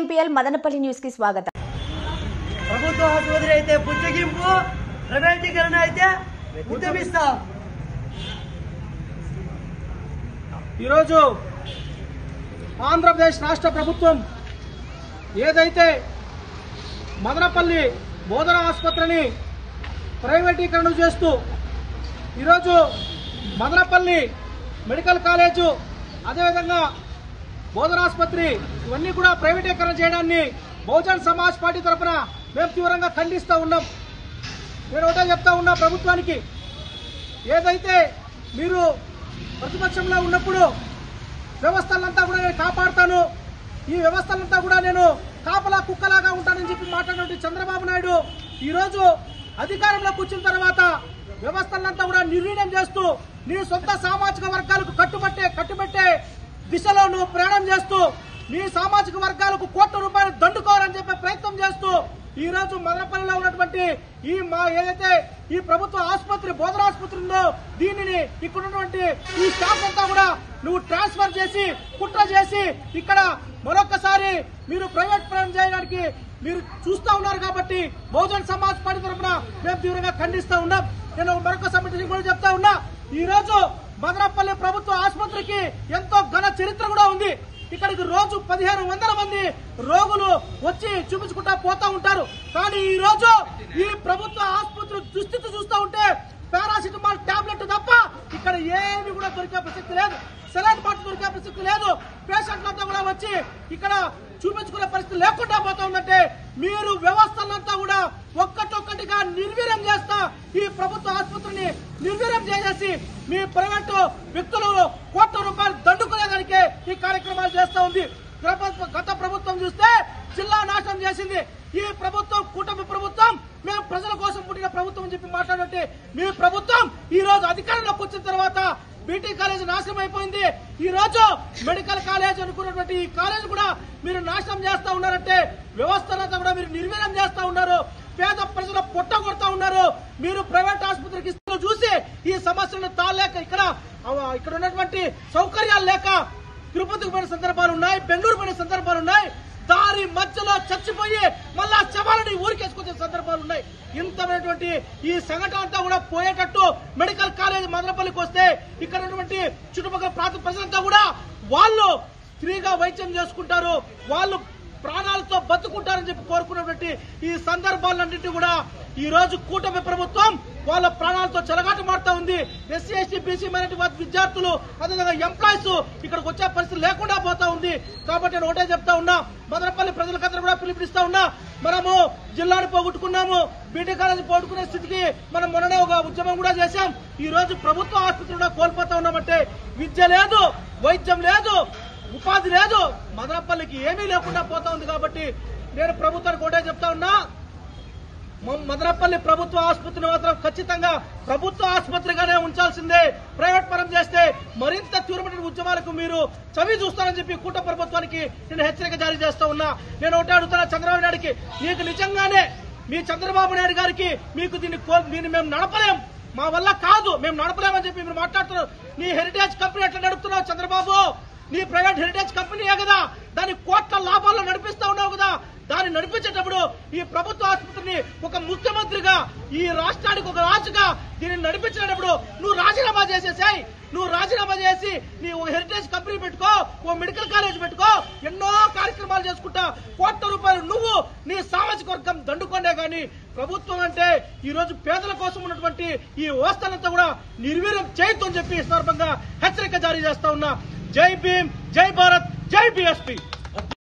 టీఎంపీఎల్ Madanapalle news కి స్వాగతం. ప్రభుత్వ ఆసుపత్రి అయితే పుచ్చగింపు, ప్రైవేటీకరణ అయితే ఉద్యమిస్తాం. ఈరోజు ఆంధ్రప్రదేశ్ రాష్ట్ర ప్రభుత్వం ఏదైతే మదనపల్లి బోధన ఆసుపత్రిని ప్రైవేటీకరణ చేస్తూ ఈరోజు మదనపల్లి మెడికల్ కాలేజు అదేవిధంగా బోధన ఆసుపత్రి ఇవన్నీ కూడా ప్రైవేటీకరణ చేయడాన్ని బహుజన్ సమాజ్ పార్టీ తరఫున మేము తీవ్రంగా ఖండిస్తూ ఉన్నాం. నేను ఒకటే చెప్తా ఉన్నా ప్రభుత్వానికి, ఏదైతే మీరు ప్రతిపక్షంలో ఉన్నప్పుడు వ్యవస్థలంతా కూడా నేను కాపాడుతాను, ఈ వ్యవస్థలంతా కూడా నేను కాపలా కుక్కలాగా ఉంటానని చెప్పి మాట్లాడినటువంటి చంద్రబాబు నాయుడు ఈరోజు అధికారంలోకి వచ్చిన తర్వాత వ్యవస్థలంతా కూడా నిర్వీర్యం చేస్తూ నీ సొంత సామాజిక వర్గాలకు కట్టుబట్టే దిశలో నువ్వు ప్రయాణం చేస్తూ నీ సామాజిక వర్గాలకు కోట్ల రూపాయలు దండుకోవాలని చెప్పే ప్రయత్నం చేస్తూ ఈ రోజు మదనపల్లిలో ఉన్నటువంటి ఏదైతే ఈ ప్రభుత్వ ఆసుపత్రి బోధన ఆసుపత్రి ఉందో దీనిని ఇక్కడ ఉన్నటువంటి ఈ స్టాఫ్ అంతా కూడా నువ్వు ట్రాన్స్ఫర్ చేసి కుట్ర చేసి ఇక్కడ మరొకసారి మీరు ప్రైవేట్ ప్రయాణం చేయడానికి మీరు చూస్తూ ఉన్నారు. కాబట్టి బహుజన్ సమాజ్ పార్టీ తరఫున మేము తీవ్రంగా ఖండిస్తూ ఉన్నాం. నేను మరొక సమితిని కూడా చెప్తా ఉన్నా, ఈ రోజు మదనపల్లి ప్రభుత్వ ఆసుపత్రికి ఎంతో ఘన చరిత్ర కూడా ఉంది. ఇక్కడికి రోజు 1500 మంది రోగులు వచ్చి చూపించుకుంటా పోతా ఉంటారు. కానీ ఈ రోజు ఈ ప్రభుత్వ ఆసుపత్రి దుస్థితి చూస్తూ ఉంటే పారాసిటమాల్ టాబ్లెట్ తప్ప ఇక్కడ ఏమి కూడా దొరికే ప్రసక్తి లేదు, సెలైన్ బాటిల్ దొరికే ప్రసక్తి లేదు. పేషెంట్లంతా కూడా వచ్చి ఇక్కడ చూపించుకునే పరిస్థితి లేకుండా పోతా ఉందంటే మీరు వ్యవస్థలంతా కూడా ఒక్కటొక్కటిగా నిర్వీర్యం చేస్తా ఈ ప్రభుత్వ ఆసుపత్రిని నిర్వీర్యం చేసేసి మీ ప్రైవేటు వ్యక్తులు కోట్ల రూపాయలు దండుకునేదానికే ఈ కార్యక్రమాలు చేస్తా ఉంది. గత ప్రభుత్వం చూస్తే జిల్లా నాశనం చేసింది. ఈ ప్రభుత్వం కూటమి ప్రభుత్వం మేము ప్రజల కోసం పుట్టిన ప్రభుత్వం అని చెప్పి మాట్లాడంటే మీ ప్రభుత్వం ఈ రోజు అధికారంలోకి వచ్చిన తర్వాత బీటీ కాలేజ్ నాశనం అయిపోయింది. ఈ రోజు మెడికల్ కాలేజ్ అనుకున్నటువంటి ఈ కాలేజ్ కూడా మీరు నాశనం చేస్తా ఉన్నారంటే వ్యవస్థలంతా కూడా మీరు నిర్వీర్యం చేస్తా ఉన్నారు. పేద ప్రజల పొట్ట కొడతా ఉన్నారు. మీరు ప్రైవేట్ ఆసుపత్రికి చూసి ఈ సమస్యలను తాళలేక ఇక్కడ ఉన్నటువంటి సౌకర్యాలు లేక తిరుపతికి పోయిన సందర్భాలు ఉన్నాయి, బెంగళూరు పోయిన సందర్భాలు ఉన్నాయి, దారి మధ్యలో చచ్చిపోయి మళ్ళా శవాలని ఊరికేసుకొచ్చే సందర్భాలు ఉన్నాయి. ఇంతమైనటువంటి ఈ సంఘటన అంతా కూడా పోయేటట్టు మెడికల్ కాలేజ్ మదనపల్లికి వస్తే ఇక్కడ ఉన్నటువంటి చుట్టుపక్కల ప్రాంత ప్రజలంతా కూడా వాళ్ళు ఫ్రీగా వైద్యం చేసుకుంటారు, వాళ్ళు ప్రాణాలతో బతుకుంటారని చెప్పి కోరుకున్నటువంటి ఈ సందర్భాలన్నింటినీ కూడా ఈ రోజు కూటమి ప్రభుత్వం వాళ్ళ ప్రాణాలతో చెలగాటమాడుతా ఉంది. ఎస్సీ ఎస్టీ బీసీ మైనారిటీ విద్యార్థులు అదేవిధంగా ఎంప్లాయీస్ ఇక్కడికి వచ్చే పరిస్థితి లేకుండా పోతా ఉంది. కాబట్టి నేను ఒకటే చెప్తా ఉన్నా, మదనపల్లి ప్రజలకందరూ కూడా పిలుపునిస్తా ఉన్నా, మనము జిల్లాను పోగొట్టుకున్నాము, బీటీ కాలేజీ పోగొట్టుకునే స్థితికి మనం మొన్ననే ఒక ఉద్యమం కూడా చేశాం. ఈ రోజు ప్రభుత్వ ఆసుపత్రి కూడా కోల్పోతా ఉన్నామంటే విద్య లేదు, వైద్యం లేదు, ఉపాధి లేదు, మదనపల్లికి ఏమీ లేకుండా పోతా ఉంది. కాబట్టి నేను ప్రభుత్వానికి ఒకటే చెప్తా ఉన్నా, మదనపల్లి ప్రభుత్వ ఆసుపత్రిని మాత్రం ఖచ్చితంగా ప్రభుత్వ ఆసుపత్రిగానే ఉంచాల్సిందే. ప్రైవేట్ పరం చేస్తే మరింత తీవ్రమైన ఉద్యమాలకు మీరు చవి చూస్తారని చెప్పి కూటమి ప్రభుత్వానికి నేను హెచ్చరిక జారీ చేస్తా ఉన్నా. నేను ఒకటే అడుగుతున్నా చంద్రబాబు నాయుడికి, మీకు నిజంగానే మీ చంద్రబాబు నాయుడు గారికి మీకు దీన్ని మేము నడపలేం, మా వల్ల కాదు, మేము నడపలేమని చెప్పి మీరు మాట్లాడుతున్నారు. నీ హెరిటేజ్ కంపెనీ ఎట్లా నడుపుతున్నావు చంద్రబాబు? నీ ప్రైవేట్ హెరిటేజ్ కంపెనీయే కదా, దాని కోట్ల లాభాల్లో నడిపిస్తా ఉన్నావు కదా. దాన్ని నడిపించేటప్పుడు ఈ ప్రభుత్వ ఆసుపత్రిని ఒక ముఖ్యమంత్రిగా ఈ రాష్ట్రానికి ఒక రాజుగా దీన్ని నడిపించేటప్పుడు నువ్వు రాజీనామా చేసేసాయి. నువ్వు రాజీనామా చేసి నీ హెరిటేజ్ కంపెనీ పెట్టుకో, ఓ మెడికల్ కాలేజ్ పెట్టుకో, ఎన్నో కార్యక్రమాలు చేసుకుంటా కోట్ల రూపాయలు నువ్వు నీ సామాజిక వర్గం దండుకోనే గాని ప్రభుత్వం అంటే ఈ రోజు పేదల కోసం ఉన్నటువంటి ఈ వ్యవస్థలంతా కూడా నిర్వీర్యం చేయొద్దు అని చెప్పి ఈ సందర్భంగా హెచ్చరిక జారీ చేస్తా ఉన్నా. జై భీమ్, జై భారత్, జై బీఎస్పీ.